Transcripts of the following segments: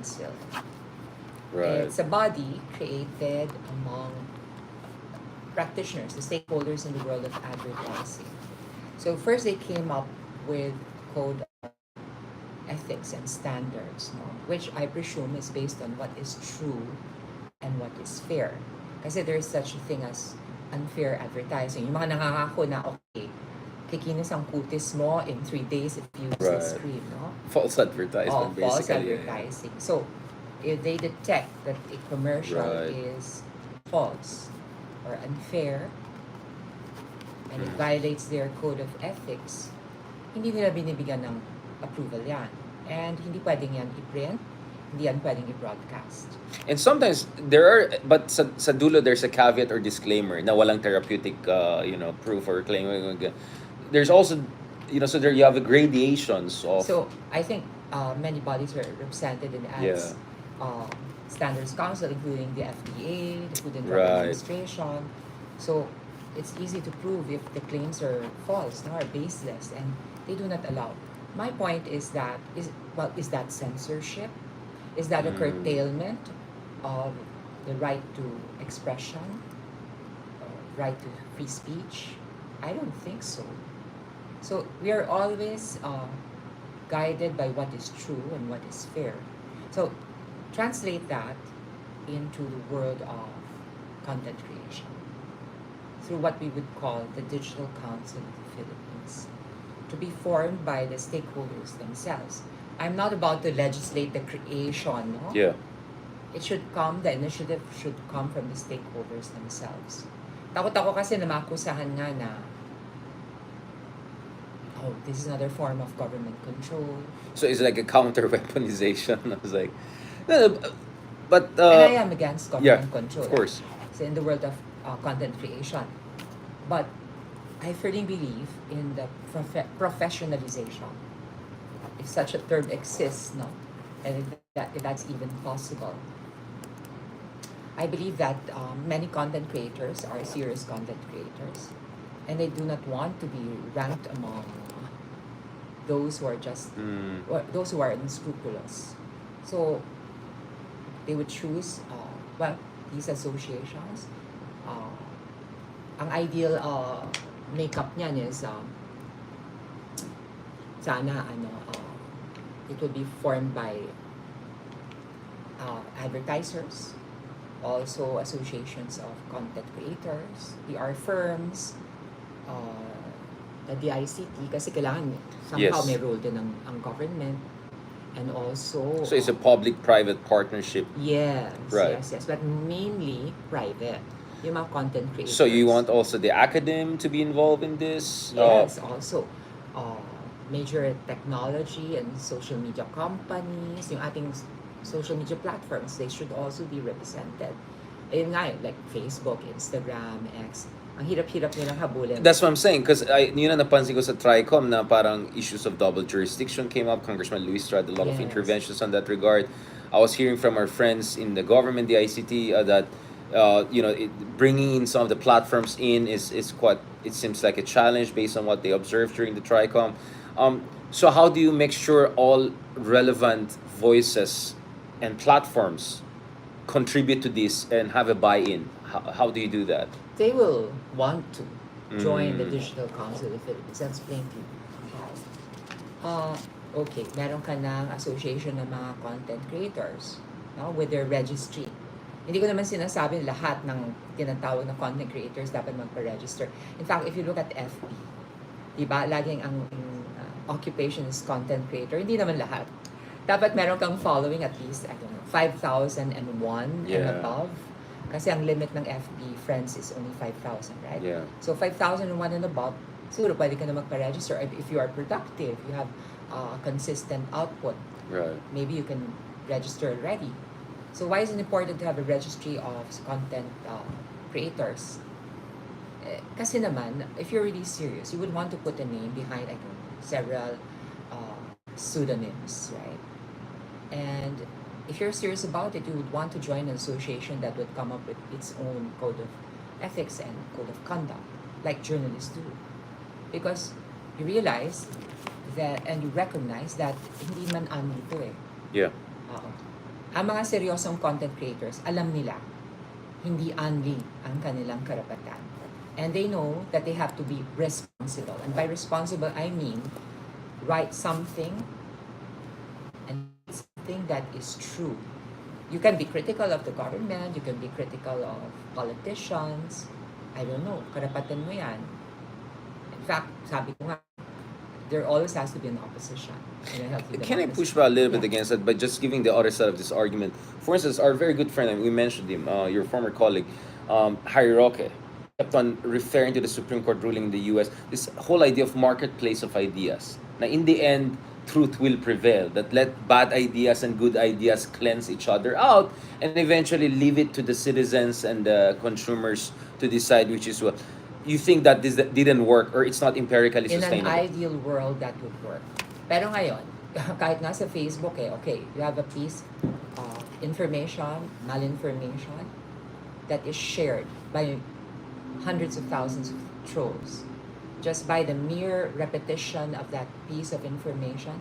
Council. Right. It's a body created among practitioners, the stakeholders in the world of advertising. So first they came up with code of ethics and standards, no? Which I presume is based on what is true and what is fair. Kasi there is such a thing as unfair advertising. Yung mga nangangako na, okay, kikinis ang kutis mo in 3 days if you use this Right. cream, no? False advertisement, False basically. advertising. So, if they detect that a commercial Right. is false or unfair and it Mm. violates their code of ethics, hindi nila binibigyan ng approval yan. And hindi pwedeng yan i-print, hindi yan pwedeng i-broadcast. And sometimes there are, but sa dulo there's a caveat or disclaimer na walang therapeutic, proof or claim. There's also, so there you have the gradations of. So, I think many bodies are represented in ads. Standards Council, including the FDA, the Food and Drug Right. Administration. So it's easy to prove if the claims are false, no, are baseless, and they do not allow. My point is that is that censorship? Is that a curtailment of the right to expression, right to free speech? I don't think so. So we are always guided by what is true and what is fair. So translate that into the world of content creation through what we would call the Digital Council of the Philippines, to be formed by the stakeholders themselves. I'm not about to legislate the creation, no? Yeah. The initiative should come from the stakeholders themselves. Takot ako kasi na makusahan nga na, oh, this is another form of government control. So it's like a counter weaponization. I was like, no, but And I am against government yeah, control. of course. So in the world of content creation. But I firmly believe in the professionalization, if such a term exists, no, and if that's even possible. I believe that many content creators are serious content creators, and they do not want to be ranked among those who are just or those who are unscrupulous. So they would choose these associations. Ang ideal makeup niyan is sana it will be formed by advertisers, also associations of content creators, PR firms, the DICT, kasi kailangan somehow Yes. may role din ang government, and also So it's a public-private partnership. yes, Right. yes, but mainly private, yung mga content creators. So you want also the academe to be involved in this? Yes, also major technology and social media companies, yung ating social media platforms, they should also be represented. Ayun nga, like Facebook, Instagram, X, ang hirap-hirap nilang habulin. That's what I'm saying, because yun ang napansin ko sa TRICOM na parang issues of double jurisdiction came up. Congressman Luis tried a lot of Yes. interventions on that regard. I was hearing from our friends in the government, the ICT, that bringing in some of the platforms in is quite, it seems like a challenge based on what they observed during the TRICOM. So how do you make sure all relevant voices and platforms contribute to this and have a buy-in? How do you do that? They will want to join the Digital Council of the Philippines. I'll explain to you how. Okay, meron ka ng association ng mga content creators, no, with their registry. Hindi ko naman sinasabi lahat ng tinatawag na content creators dapat magpa-register. In fact, if you look at FB, diba, laging ang occupation is content creator. Hindi naman lahat. Dapat meron kang following at least, I don't know, 5,001 and Yeah. above. Kasi ang limit ng FB friends is only 5,000, right? Yeah. So 5,001 and above, siguro pwede ka na magpa-register. If you are productive, you have consistent output, Right. maybe you can register already. So why is it important to have a registry of content creators? Kasi naman, if you're really serious, you would want to put a name behind, I don't know, several pseudonyms, right? And if you're serious about it, you would want to join an association that would come up with its own code of ethics and code of conduct, like journalists do. Because you realize that, and you recognize that hindi man ano ito eh. Yeah. Ang mga seryosong content creators, alam nila, hindi only ang kanilang karapatan. And they know that they have to be responsible. And by responsible, I mean, write something and something that is true. You can be critical of the government, you can be critical of politicians. I don't know, karapatan mo yan. In fact, sabi ko nga, there always has to be an opposition. Can I push back a little bit Yeah. against that by just giving the other side of this argument? For instance, our very good friend, and we mentioned him, your former colleague, Harry Roque, kept on referring to the Supreme Court ruling in the US, this whole idea of marketplace of ideas. Now, in the end, truth will prevail, that let bad ideas and good ideas cleanse each other out, and eventually leave it to the citizens and the consumers to decide which is what. You think that this didn't work, or it's not empirically In an sustainable? ideal world, that would work. Pero ngayon, kahit nga sa Facebook okay, you have a piece of information, malinformation, that is shared by hundreds of thousands of trolls. Just by the mere repetition of that piece of information,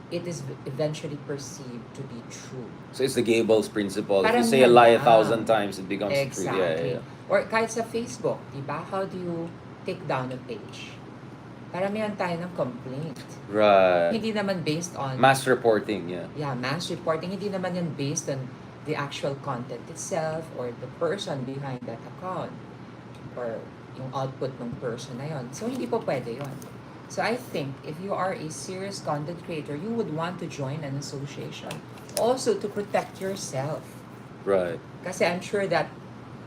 it is eventually perceived to be true. So it's the Goebbels principle. If Parang you say a lie yan 1,000 lang. times, it becomes true. Exactly. Yeah, yeah. Or kahit sa Facebook, diba? How do you take down a page? Paramihan tayo ng complaint. Right. Hindi naman based on... Mass reporting, yeah. Yeah, mass reporting. Hindi naman yan based on the actual content itself or the person behind that account or yung output ng person na yon. So, hindi po pwede yon. So, I think if you are a serious content creator, you would want to join an association also to protect yourself. Right. Kasi I'm sure that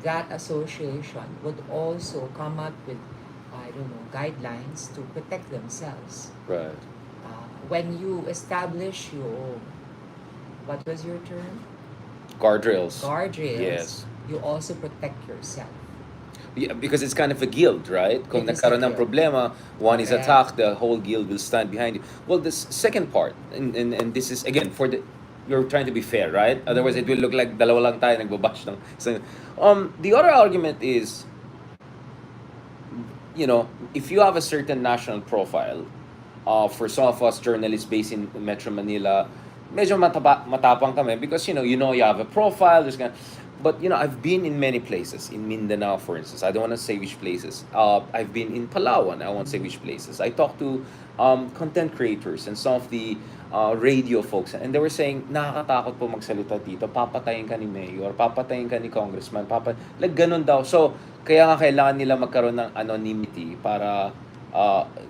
that association would also come up with, I don't know, guidelines to protect themselves. Right. When you establish your, what was your term? Guardrails. Guardrails. Yes. You also protect yourself. Yeah, because it's kind of a guild, right? Kung It is nagkaroon a ng guild. problema, one is Correct. attacked, the whole guild will stand behind you. Well, this second part, and this is, again, for the, you're trying to be fair, right? Otherwise, it will look like dalawa lang tayo nagbabash ng. So, the other argument is, you know, if you have a certain national profile, for some of us journalists based in Metro Manila, medyo matapang kami because, you know, you have a profile, there's gonna, but, you know, I've been in many places, in Mindanao, for instance. I don't want to say which places. I've been in Palawan, I won't say which places. I talked to content creators and some of the radio folks, and they were saying, nakakatakot po magsalita dito, papatayin ka ni mayor, papatayin ka ni congressman, like ganun daw. So, kaya nga kailangan nila magkaroon ng anonymity para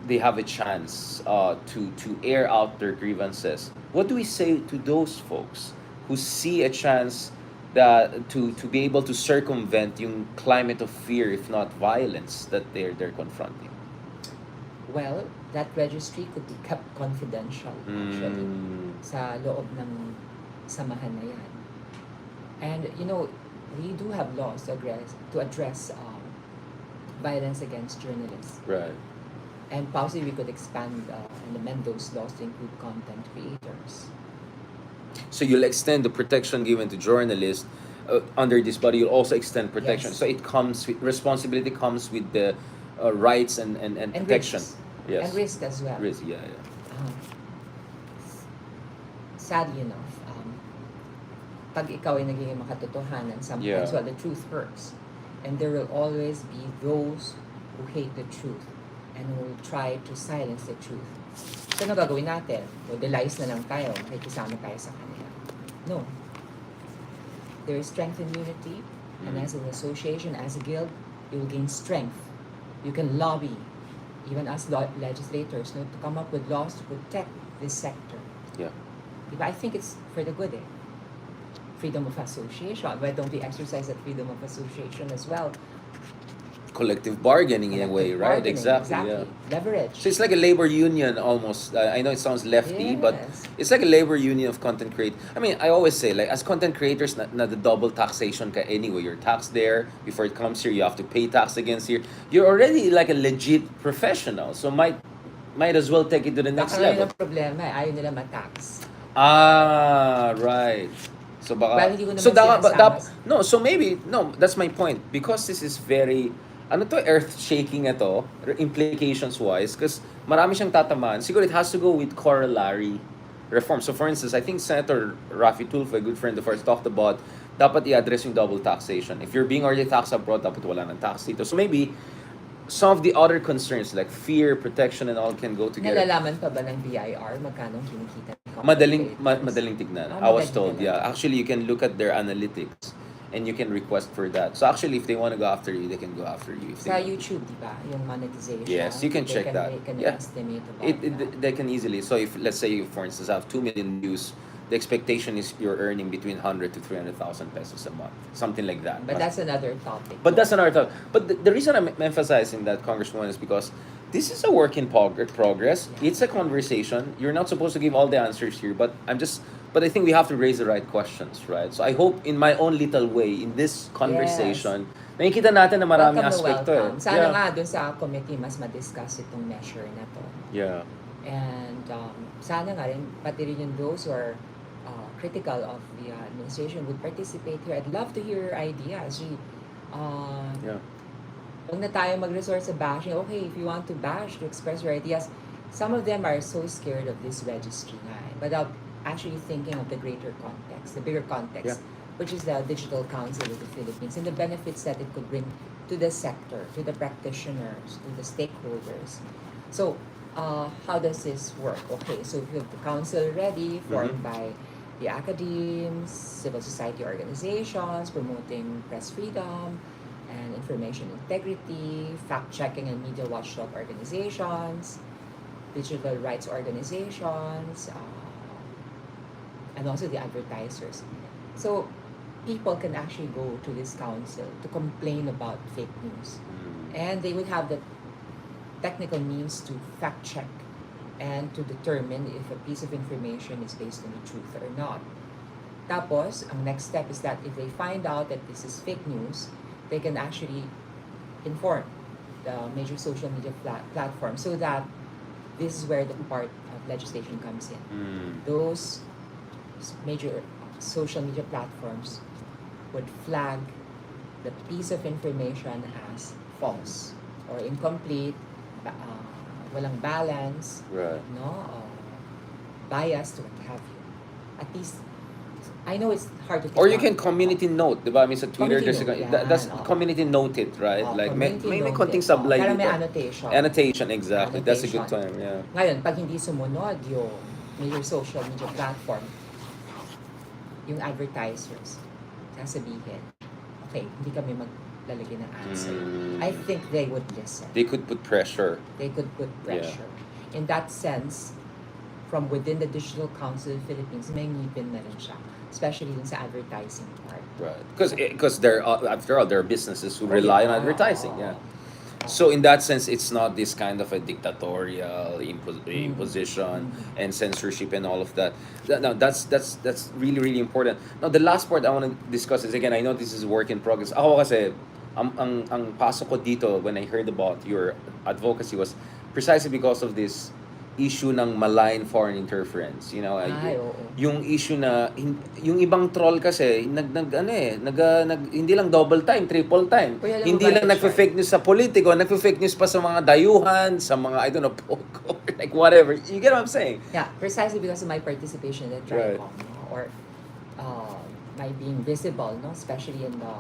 they have a chance to air out their grievances. What do we say to those folks who see a chance that to be able to circumvent yung climate of fear, if not violence, that they're confronting? Well, that registry could be kept confidential actually sa loob ng samahan na yan. And you know, we do have laws to address violence against journalists. Right. And possibly we could expand and amend those laws to include content creators. So you'll extend the protection given to journalists under this body. You'll also extend protection. Yes. So it comes with responsibility, comes with the rights and protection. Risks. Yes. And risk as well. Risk, yeah. Sadly enough, pag ikaw ay naging makatotohanan, sometimes, Yeah. well, the truth hurts. And there will always be those who hate the truth and who will try to silence the truth. So, ano gagawin natin? O, the lies na lang tayo, makikisama tayo sa kanila. No. There is strength in unity, and as an association, as a guild, you will gain strength. You can lobby, even as legislators, no, to come up with laws to protect this sector. Yeah. Diba? I think it's for the good, eh. Freedom of association. Why don't we exercise that freedom of association as well? Collective bargaining in a way, Collective right? bargaining, Exactly. Yeah. Leverage. So it's like a labor union almost. I know it sounds lefty, but Yes. it's like a labor union of content create. I mean, I always say, like, as content creators, na the double taxation ka anyway. You're taxed there before it comes here. You have to pay tax against here. You're already like a legit professional. So might as well take it to the next Baka level. ngayon ang problema, eh, ayaw nila matax. Ah, right. So baka, Well, hindi ko naman so sinasama. no, so maybe no, that's my point, because this is very ano to, earth shaking ito implications wise, because marami siyang tatamaan. Siguro it has to go with corollary reform. So for instance, I think Senator Rafi Tulfo, a good friend of ours, talked about dapat i-address yung double taxation. If you're being already taxed abroad, dapat wala ng tax dito. So maybe some of the other concerns like fear, protection, and all can go together. Nalalaman pa ba ng BIR magkano kinikita ng content creators? Madaling tignan. Ah, I was madaling told, talaga. yeah. Actually, you can look at their analytics and you can request for that. So actually, if they want to go after you, they can go after you. If they Sa want. YouTube, di ba? Yung monetization. Yes, you can check that. They can Yeah. estimate about that. They can easily. So if let's say you, for instance, have 2 million views, the expectation is you're earning between 100 to 300,000 pesos a month, something like that. But that's another topic. But that's another thought. But the reason I'm emphasizing that, Congresswoman, is because this is a work in progress. Yeah. It's a conversation. You're not supposed to give all the answers here, but But I think we have to raise the right questions, right? So I hope, in my own little way, in this conversation, nakikita natin na maraming Welcome na aspekto. welcome. Sana Yeah. nga dun sa committee mas ma-discuss itong measure na to. Yeah. And sana nga rin, pati rin yung those who are critical of the administration would participate here. I'd love to hear your ideas. Yeah. Huwag na tayo mag-resort sa bashing. Okay, if you want to bash, to express your ideas, some of them are so scared of this registry na without actually thinking of the greater context, the bigger context, which is the Digital Council of the Philippines and the benefits that it could bring to the sector, to the practitioners, to the stakeholders. So, how does this work? Okay, so we have the council ready, formed by the academies, civil society organizations, promoting press freedom and information integrity, fact-checking and media watchdog organizations, digital rights organizations, and also the advertisers. So people can actually go to this council to complain about fake news. And they would have the technical means to fact check and to determine if a piece of information is based on the truth or not. Tapos, ang next step is that if they find out that this is fake news, they can actually inform the major social media platforms so that this is where the part of legislation comes in. Those major social media platforms would flag the piece of information as false or incomplete, walang balance, Right. no, biased, what have you. At least, I know it's hard to think Or you can about. community note, di ba? I mean, sa Twitter, Community there's note, that's yan, community noted, right? Like, may community konting noted, sablay pero may dito. annotation. Annotation, exactly. That's a good Annotation. term, yeah. Ngayon, pag hindi sumunod yung major social media platform, yung advertisers, sasabihin, okay, hindi kami maglalagay ng answer. I think they would listen. They could put pressure. They could put pressure. In that sense, from within the Digital Council of the Philippines, may ngipin na rin siya. Especially dun sa advertising part. Right. Because they're after all, there are businesses who rely on advertising, yeah. Oo. So in that sense, it's not this kind of a dictatorial imposition and censorship and all of that. No, that's really important. Now the last part I want to discuss is, again, I know this is work in progress. Ako kasi ang pasok ko dito when I heard about your advocacy was precisely because of this issue ng malign foreign interference, you know. Oo. Yung issue na yung ibang troll kasi hindi lang double time, triple time. Kuya, alam mo Hindi ba, lang Richard? nagfe-fake news sa politiko, nagfe-fake news pa sa mga dayuhan, sa mga I don't know, pogo, like whatever. You get what I'm saying? Yeah, precisely because of my participation in the Right. TRICOM, no? Or my being visible, no? Especially in the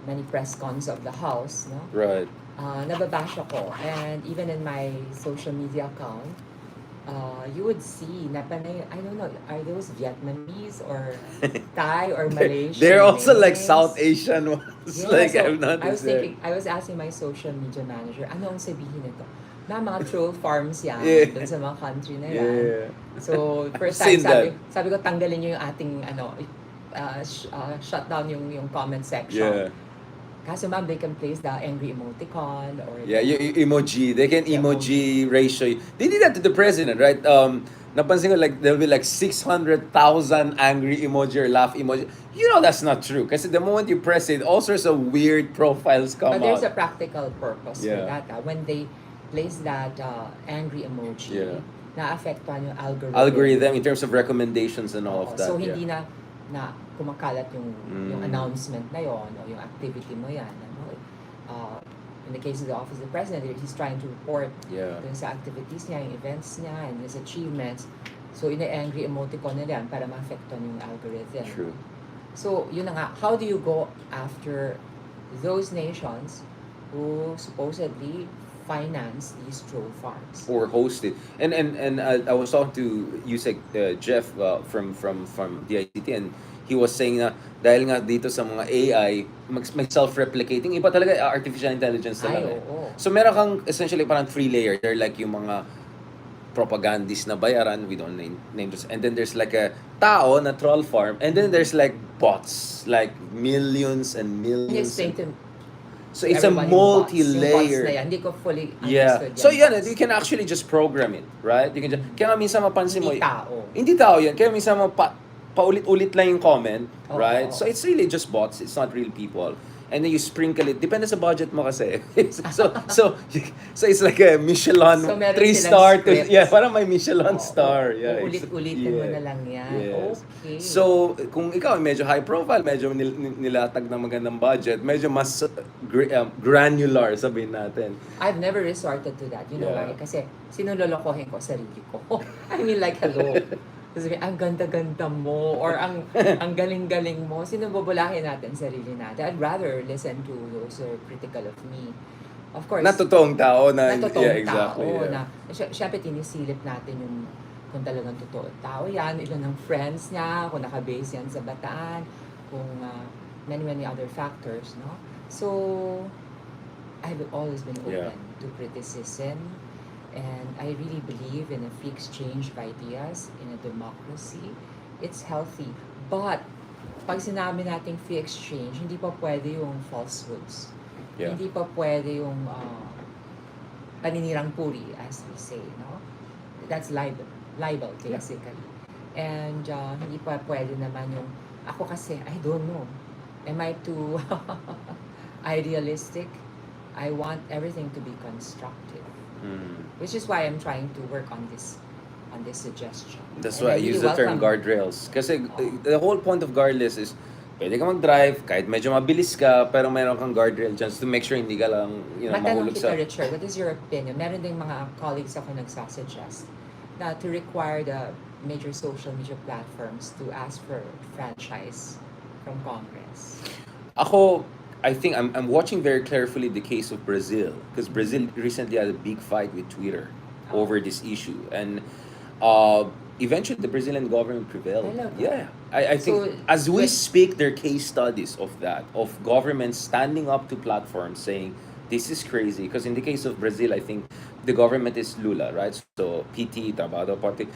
many press cons of the House, no? Right. Nababash ako. And even in my social media account, you would see na panay, I don't know, are those Vietnamese or Thai or Malaysian? They're also like names? South Asian ones. Yeah, Like so I've noticed. I was asking my social media manager, ano ang sabihin nito? Na mga troll farms yan, Yeah. dun sa mga country na yan. Yeah. So, first I've time, seen sabi ko, tanggalin nyo yung ating, shut down yung comment section. Yeah. Kaso ma'am, they can place the angry emoticon or Yeah, emoji. They can emoji ratio. They did that to the president, right? Napansin ko, like, there'll be like 600,000 angry emoji or laugh emoji. You know that's not true. Kasi the moment you press it, all sorts of weird profiles come But there's a out. practical purpose for Yeah. that. When they place that angry emoji, Yeah. na-affectuan yung Algorithm in terms of recommendations and all of that. So, yeah. hindi na kumakalat yung announcement na yon o yung activity mo yan. Ano? In the case of the Office of the President, he's trying to report Yeah. dun sa activities niya, yung events niya, and his achievements. So, ina-angry emoticon nila yan para ma-affecton yung algorithm. True. So, yun na nga, how do you go after those nations who supposedly finance these troll farms? Or host it. And I was talking to Yusek Jeff from the ICT, and he was saying na dahil nga dito sa mga AI may self-replicating, iba talaga artificial intelligence Ay, talaga. oo. So meron kang essentially parang three layer. They're like yung mga propagandist na bayaran, we don't name this, and then there's like a tao na troll farm, and then there's like bots, like millions and Can you millions. explain to So it's a everyone yung bots? Yung bots na multi-layer. yan, hindi ko fully Yeah. understood So yan, yan, bots. you can actually just program it, right? You can just, kaya nga minsan mapansin mo, Hindi tao. hindi tao yan. Kaya minsan paulit-ulit lang yung comment, Oo. right? So it's really just bots. It's not real people. And then you sprinkle it. Depende sa budget mo kasi. so it's like a Michelin So, meron 3-star silang scripts. yeah, parang may Michelin Oo, star. Yeah. uulit-ulitin mo na lang yan. Yes. Okay. So, kung ikaw medyo high profile, medyo nilatag ng magandang budget, medyo mas granular, sabihin natin. I've never resorted to that. You know Yeah. why? Kasi sinulolokohin ko sarili ko. I mean like, hello. Sabi, ang ganda-ganda mo or ang galing-galing mo. Sino bubulahin natin sarili natin? I'd rather listen to those who are critical of me. Of course, Na totoong tao na, totoong yeah, exactly. tao Yeah. na syempre tinisilip natin yung kung talagang totoo tao yan, ilan ng friends niya, kung nakabase yan sa Bataan, kung many other factors, no? So, I've always been open Yeah. to criticism, and I really believe in a free exchange of ideas in a democracy. It's healthy. But, pag sinabi nating free exchange, hindi pa pwede yung falsehoods. Yeah. Hindi pa pwede yung paninirang puri, as we say, no? That's libel basically. And hindi pa pwede naman yung, ako kasi, I don't know. Am I too idealistic? I want everything to be constructive. Which is why I'm trying to work on this suggestion. That's And why I really use the term welcome- guardrails. Kasi the whole point of guardrails is pwede ka mag-drive, kahit medyo mabilis ka, pero meron kang guardrail just to make sure hindi ka lang, Matanong mahulog kita, sa... Richard, what is your opinion? Meron ding mga colleagues ako nagsasuggest na to require the major social media platforms to ask for franchise from Congress. Ako, I think I'm watching very carefully the case of Brazil, because Brazil recently had a big fight with Twitter over this issue, and eventually the Brazilian government prevailed. Talaga? Yeah, I think So, as we but- speak, there are case studies of that, of governments standing up to platforms saying this is crazy. Because in the case of Brazil, I think the government is Lula, right? So PT, Trabalho Party.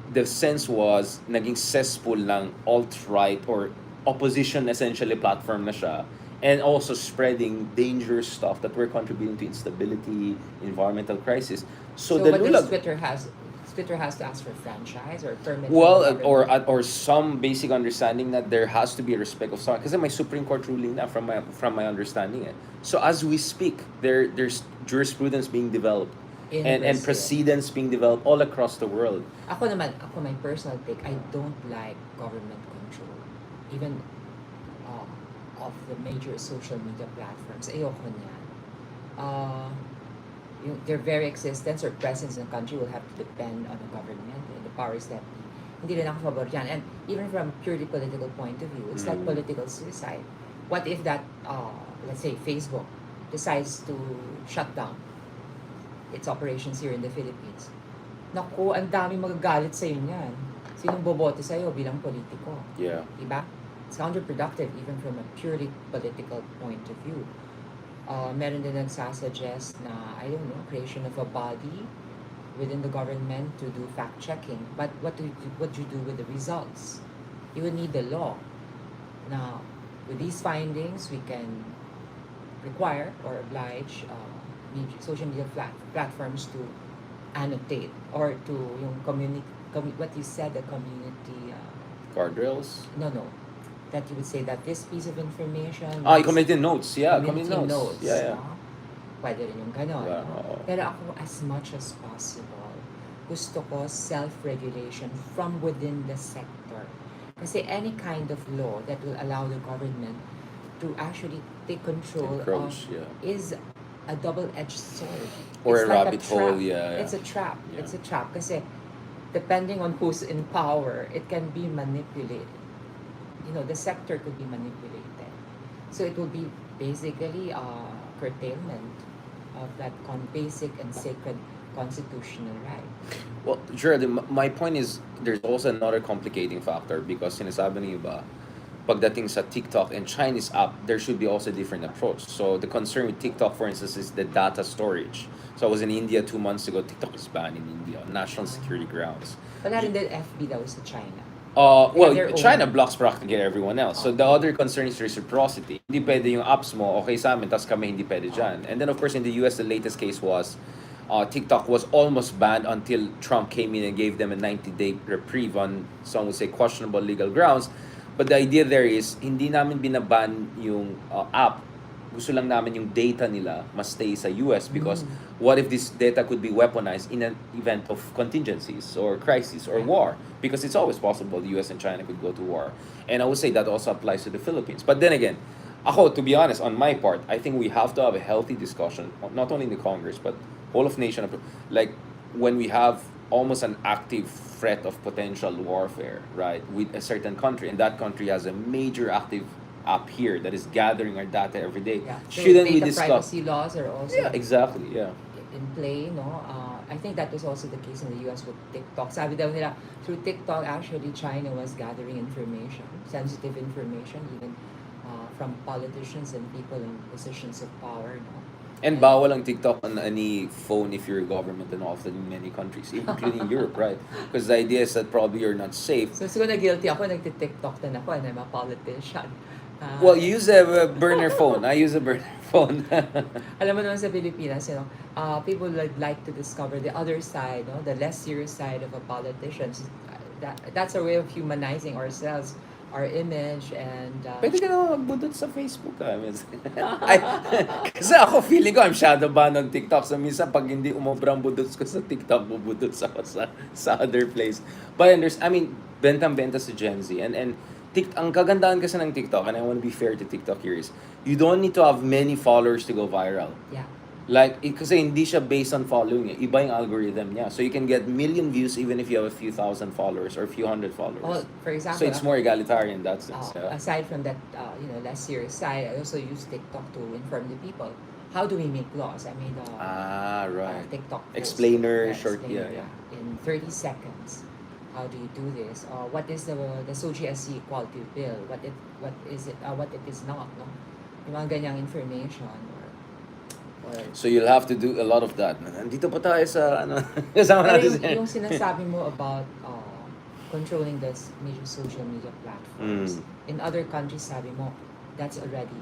The sense was naging cesspool ng alt-right or opposition essentially platform na siya, and also spreading dangerous stuff that were contributing to instability, environmental crisis. So the what Lula, does Twitter has to ask for franchise or permit? from well, the government? or some basic understanding that there has to be respect of someone. Kasi may Supreme Court ruling na from my understanding. So as we speak, there's jurisprudence being developed In and Brazil. precedents being developed all across the world. Ako my personal take, I don't like government control. Even of the major social media platforms, ayoko niyan. Their very existence or presence in the country will have to depend on the government and the powers that be. Hindi rin ako pabor dyan. And even from purely political point of view, it's like political suicide. What if that, let's say, Facebook decides to shut down its operations here in the Philippines? Naku, ang daming magagalit sa'yo niyan. Sinong boboto sa'yo bilang politiko? Yeah. Diba? It's counterproductive even from a purely political point of view. Meron din nagsasuggest na, I don't know, creation of a body within the government to do fact-checking. But what do you do with the results? You would need the law. Now, with these findings, we can require or oblige social media platforms to annotate or to yung what you said, the community Guardrails. no that you would say that this piece of information Community notes. Yeah, community community notes. notes, Yeah. no? Pwede rin yung ganon, Yeah, no? oo. Pero ako, as much as possible, gusto ko self-regulation from within the sector. Kasi any kind of law that will allow the government to actually take control Encroach, of yeah. is a double-edged sword. Or It's a like rabbit hole, trap. yeah. It's a trap. Yeah. It's a trap. Kasi depending on who's in power, it can be manipulated. The sector could be manipulated. So it will be basically a curtailment of that basic and sacred constitutional right. Well, Geraldine, my point is there's also another complicating factor because sinasabi niyo ba, pagdating sa TikTok and Chinese app, there should be also a different approach. So the concern with TikTok, for instance, is the data storage. So I was in India 2 months ago. TikTok is banned in India on national security grounds. Wala rin din FB daw sa China. Well, They have their China own. blocks practically everyone else. So the other concern is reciprocity. Hindi pwede yung apps mo, okay sa amin, tas kami hindi pwede dyan. And then of course in the US, the latest case was TikTok was almost banned until Trump came in and gave them a 90-day reprieve on, some would say, questionable legal grounds. But the idea there is, hindi namin binaban yung app. Gusto lang namin yung data nila must stay sa US because what if this data could be weaponized in an event of contingencies or crisis or war? Because it's always possible the US and China could go to war. And I would say that also applies to the Philippines. But then again, ako, to be honest, on my part, I think we have to have a healthy discussion, not only in the Congress, but whole of nation, like when we have almost an active threat of potential warfare, right, with a certain country, and that country has a major active app here that is gathering our data every day. Yeah. So Shouldn't we data discuss? privacy laws are also Yeah, exactly. Yeah. in play, no? I think that was also the case in the US with TikTok. Sabi daw nila, through TikTok, actually, China was gathering information, sensitive information, even from politicians and people in positions of power, no? And bawal ang TikTok on any phone if you're a government and often in many countries, including Europe, right? Because the idea is that probably you're not safe. So siguro na guilty ako, nagti-TikTok din ako, and I'm a politician. Well, you use a burner phone. I use a burner phone. Alam mo naman sa Pilipinas, people would like to discover the other side, no? The less serious side of a politician. That's a way of humanizing ourselves, our image, and Pwede ka naman magbudot sa Facebook, Ay, kasi ako feeling ko I'm shadow ban on TikTok. So minsan pag hindi umobrang budot ko sa TikTok, bubudot ako sa other place. But I mean, bentang-benta sa Gen Z. And ang kagandahan kasi ng TikTok, and I want to be fair to TikTok here, is you don't need to have many followers to go viral. yeah. Like, kasi hindi siya based on following. Iba yung algorithm niya. So you can get million views even if you have a few thousand followers or a few hundred followers. Well, for example, So it's more egalitarian in that sense. Yeah. aside from that, less serious side, I also use TikTok to inform the people. How do we make laws? I made a Right. TikTok post. Explainer, short, explainer, in 30 seconds. How do you do this? What is the SOGSC equality bill? What is it? What it is not? No, yung mga ganyang information or So you'll have to do a lot of that. Nandito pa tayo sa kasama pero natin. yung sinasabi mo about controlling the major social media platforms in other countries, sabi mo that's already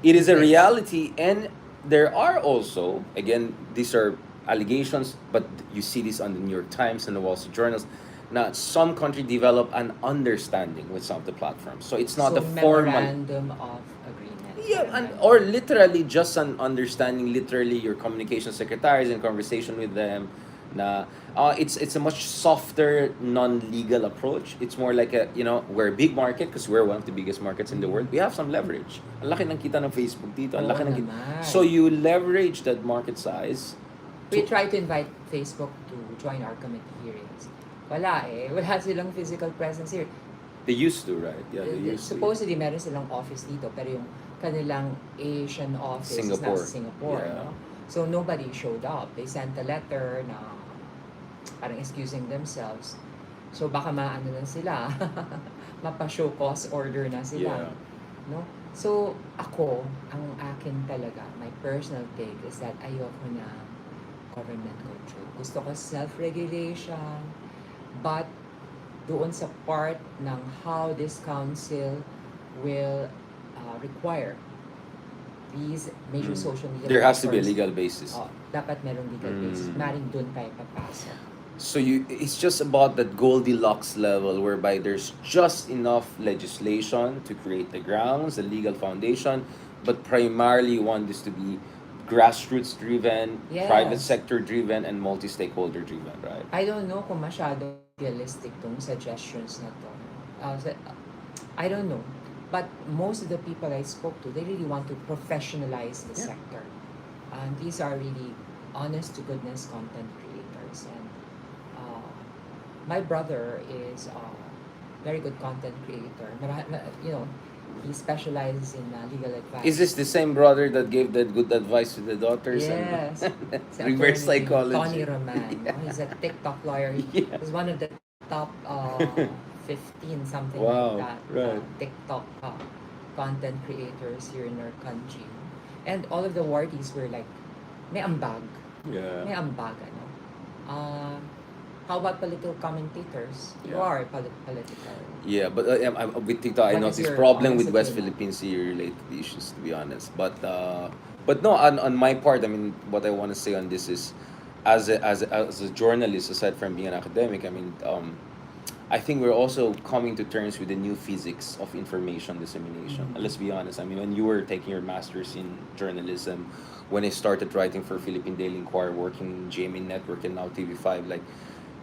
It is a in place. reality, and there are also, again, these are allegations, but you see this on the New York Times and the Wall Street Journals. Now, some country develop an understanding with some of the platforms, so it's not So, a formal. memorandum of agreement. Yeah, or literally just an understanding. Literally, your communication secretaries in conversation with them. Na it's a much softer, non-legal approach. It's more like we're a big market because we're one of the biggest markets in the world. We have some leverage. Ang laki ng kita ng Facebook dito. Ang Oo laki ng naman. So you leverage that market size. We try to invite Facebook to join our committee hearings. Wala eh. Wala silang physical presence here. They used to, right? Yeah, they used to. Supposedly, meron silang office dito, pero yung kanilang Asian office is Singapore. nasa Singapore. Yeah. No? So, nobody showed up. They sent a letter na parang excusing themselves. So, baka maano na sila. Mapa-show cause order na sila. Yeah. No? So, ako, ang akin talaga, my personal take is that ayoko na government control. Gusto ko self-regulation, but doon sa part ng how this council will require these major social media There has to be a platforms. legal basis. Dapat merong legal basis. Maring doon tayo papasok. So it's just about that Goldilocks level whereby there's just enough legislation to create the grounds, the legal foundation, but primarily you want this to be grassroots driven, Yes. private sector driven, and multi-stakeholder driven, right? I don't know kung masyado realistic tong suggestions na to. I don't know. But most of the people I spoke to, they really want to professionalize the Yeah. sector. And these are really honest to goodness content creators. And My brother is a very good content creator. He specializes in legal advice. Is this the same brother that gave that good advice to the daughters? Yes. And It's reverse attorney Tony psychology. Roman. No? He's a TikTok lawyer. Yeah. He's one of the top 15, something like Wow. that, Right. TikTok content creators here in our country. And all of the awardees were like, may ambag. May Yeah. ambag, ano. How about political commentators? You Yeah. are political. Yeah, but with TikTok, I What is noticed your problem honest with West opinion? Philippine Sea related issues, to be honest. But no, on my part, I mean, what I want to say on this is, as a journalist, aside from being an academic, I mean, I think we're also coming to terms with the new physics of information dissemination. And let's be honest. I mean, when you were taking your master's in journalism, when I started writing for Philippine Daily Inquirer, working in GMA Network and now TV5, like,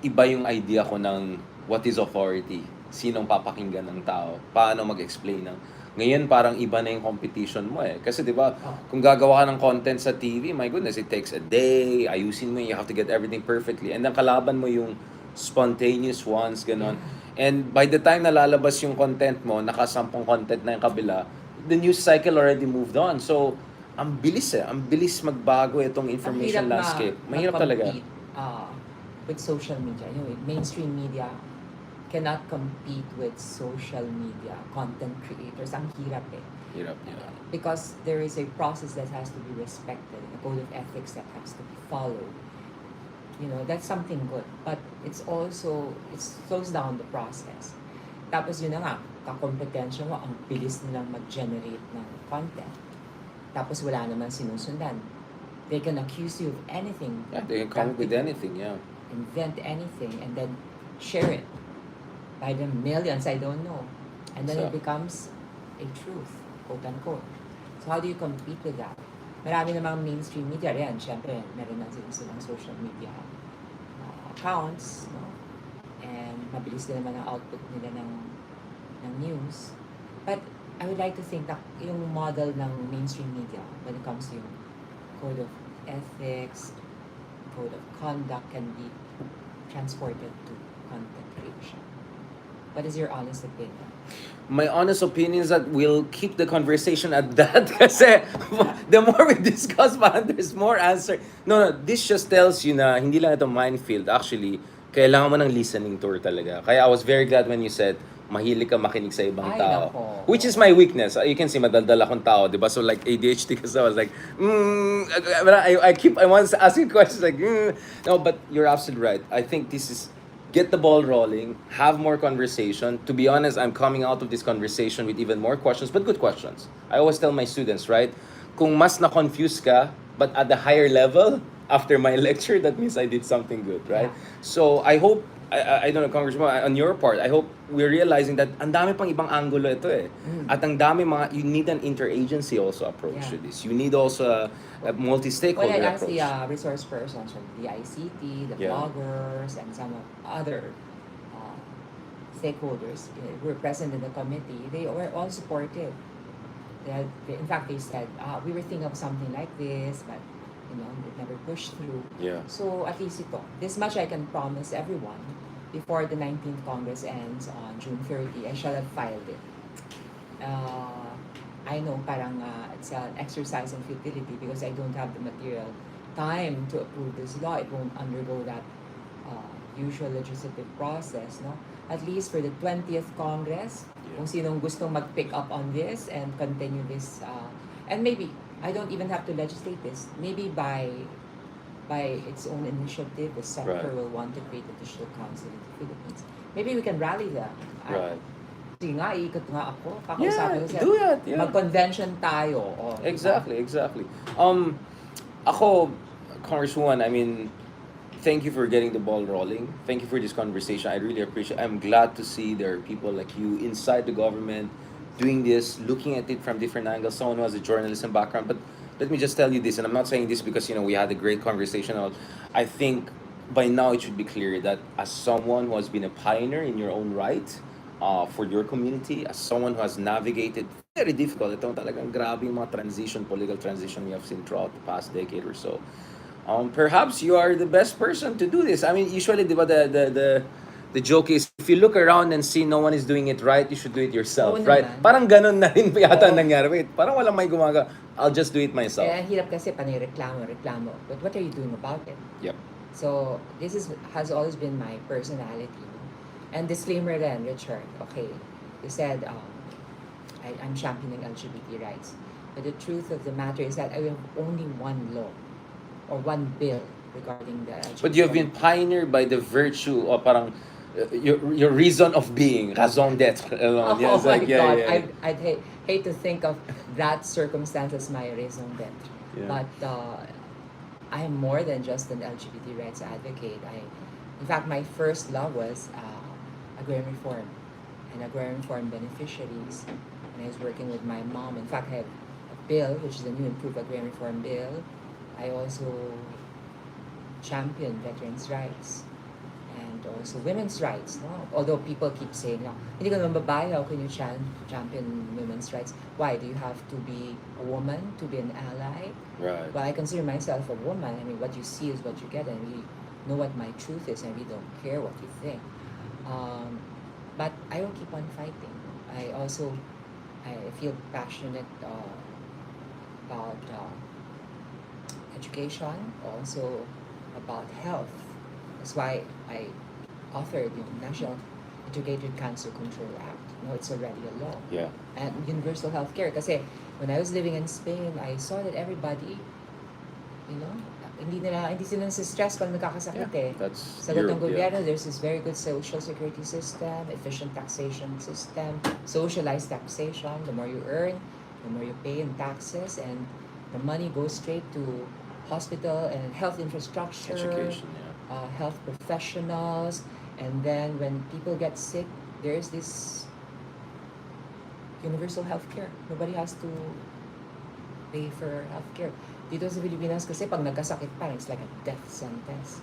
iba yung idea ko ng what is authority, sinong papakinggan ng tao, paano mag-explain ng... Ngayon, parang iba na yung competition mo eh. Kasi di ba, Oh. kung gagawa ka ng content sa TV, my goodness, it takes a day, ayusin mo, you have to get everything perfectly. And then kalaban mo yung spontaneous ones, ganon. And by the time nalalabas yung content mo, nakasampung content na yung kabila, the news cycle already moved on. So, ang bilis eh. Ang bilis magbago itong information Ang hirap landscape. Mahirap talaga. mag-compete, with social media. Mainstream media cannot compete with social media content creators. Ang hirap eh. Hirap, yeah. Because there is a process that has to be respected, a code of ethics that has to be followed. That's something good. But it slows down the process. Tapos yun na nga, kakompetensya mo, ang bilis nilang mag-generate ng content. Tapos wala naman sinusundan. They can accuse you of anything. Yeah, they can come up with anything, yeah. Invent anything and then share it by the millions, I don't know. And then So- it becomes a truth, quote unquote. So how do you compete with that? Marami namang mainstream media rin. Siyempre, meron na silang social media accounts, no? And mabilis din naman ang output nila ng news. But I would like to think that yung model ng mainstream media when it comes to yung code of ethics, code of conduct can be transported to content creation. What is your honest opinion? My honest opinion is that we'll keep the conversation at that kasi the more we discuss, parang there's more answer. No, this just tells you na hindi lang ito minefield. Actually, kailangan mo ng listening tour talaga. Kaya I was very glad when you said, mahilig ka makinig sa ibang Ay, tao. nako. Which is my weakness. You can see, madaldal akong tao, di ba? So like ADHD kasi I was like, I want to ask you questions like, No, but you're absolutely right. I think this is, get the ball rolling, have more conversation. To be honest, I'm coming out of this conversation with even more questions, but good questions. I always tell my students, right? Kung mas na-confuse ka, but at the higher level, after my lecture, that means I did something good, right? Yeah. So I hope, I don't know, Congressman, on your part, I hope we're realizing that ang dami pang ibang angulo ito eh. At ang dami you need an interagency also approach to Yeah. this. You need also a multi-stakeholder Well, I asked approach. the resource persons from the ICT, the Yeah. bloggers, and some other stakeholders who were present in the committee. They were all supportive. In fact, they said, we were thinking of something like this, but it never pushed through. Yeah. So at least this much I can promise everyone. Before the 19th Congress ends on June 30, I shall have filed it. I know parang it's an exercise in futility because I don't have the material time to approve this law. It won't undergo that usual legislative process, no? At least for the 20th Congress, kung sinong gustong mag-pick up on this and continue this, and maybe, I don't even have to legislate this, maybe by its own initiative, the sector Right. will want to create a digital council in the Philippines. Maybe we can rally them. Right. Sige nga, iikot nga ako. Yeah, Kakausapin ko siya. do it. Yeah. Mag-convention tayo. O, diba? Exactly. Ako, Congresswoman, I mean, thank you for getting the ball rolling. Thank you for this conversation. I really appreciate it. I'm glad to see there are people like you inside the government doing this, looking at it from different angles, someone who has a journalism background. But let me just tell you this, and I'm not saying this because, we had a great conversation. I think by now it should be clear that as someone who has been a pioneer in your own right, for your community, as someone who has navigated very difficult, itong talagang grabe yung mga political transition we have seen throughout the past decade or so. Perhaps you are the best person to do this. I mean, usually, di ba, the joke is, if you look around and see no one is doing it right, you should do it yourself, Oo right? naman. Parang ganun na rin yata Oo. nangyari. Wait, parang walang may gumaga. I'll just do it myself. Kaya ang hirap kasi panay reklamo. But what are you doing about it? Yep. So, has always been my personality. And disclaimer then, Richard, okay, you said I'm championing LGBT rights. But the truth of the matter is that I have only one law or one bill regarding the LGBT. But you have been pioneered by the virtue or parang your reason of being, raison d'être. Oh Yeah, it's my like, God, yeah. I'd hate to think of that circumstance as my raison d'être. Yeah. But I'm more than just an LGBT rights advocate. In fact, my first love was agrarian reform and agrarian reform beneficiaries. And I was working with my mom. In fact, I have a bill, which is the new improved agrarian reform bill. I also champion veterans' rights and also women's rights. No? Although people keep saying, no, hindi ka naman babae, how can you champion women's rights? Why? Do you have to be a woman to be an ally? Right. Well, I consider myself a woman. I mean, what you see is what you get, and we know what my truth is, and we don't care what you think. But I will keep on fighting. I feel passionate about education, also about health. That's why I authored the National Integrated Cancer Control Act. It's already a law. Yeah. And universal health care. Kasi when I was living in Spain, I saw that everybody, hindi sila stress pag nagkakasakit eh. That's Sagot ng Europe, yeah. gobyerno, there's this very good social security system, efficient taxation system, socialized taxation. The more you earn, the more you pay in taxes, and the money goes straight to hospital and health infrastructure, Education, health professionals, and then when people get sick, there's this universal health care. Nobody has to pay for health care. Dito sa Pilipinas kasi pag nagkasakit pa, it's like a death sentence.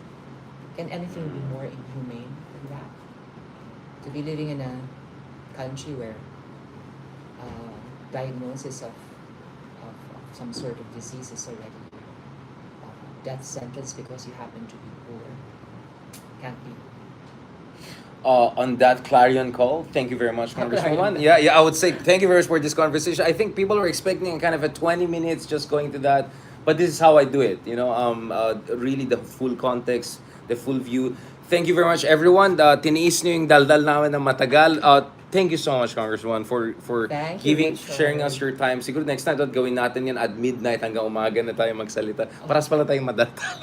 Can anything be more inhumane than that? To be living in a country where diagnosis of some sort of disease is already death sentence because you happen to be poor. Can't be. On that clarion call, thank you very much, Congresswoman. Yeah, I would say thank you very much for this conversation. I think people were expecting kind of a 20 minutes just going to that, but this is how I do it. Really the full context, the full view. Thank you very much, everyone. Tiniis niyo yung daldal namin ng matagal. Thank you so much, Congresswoman, for Thank you, Richard. sharing us your time. Siguro next time, gawin natin yan at midnight hanggang umaga na tayo magsalita. Paras pala tayong madaldal.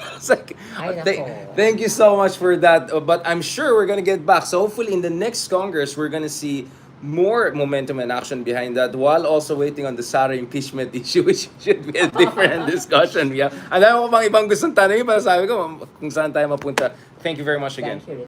Ay, nako. Thank you so much for that. But I'm sure we're gonna get back. So hopefully in the next Congress, we're gonna see more momentum and action behind that while also waiting on the Sara impeachment issue, which should be a different discussion. Yeah. Ang dami ko pang ibang gustong tanongin para sabi ko kung saan tayo mapunta. Thank you very much again. Thank you.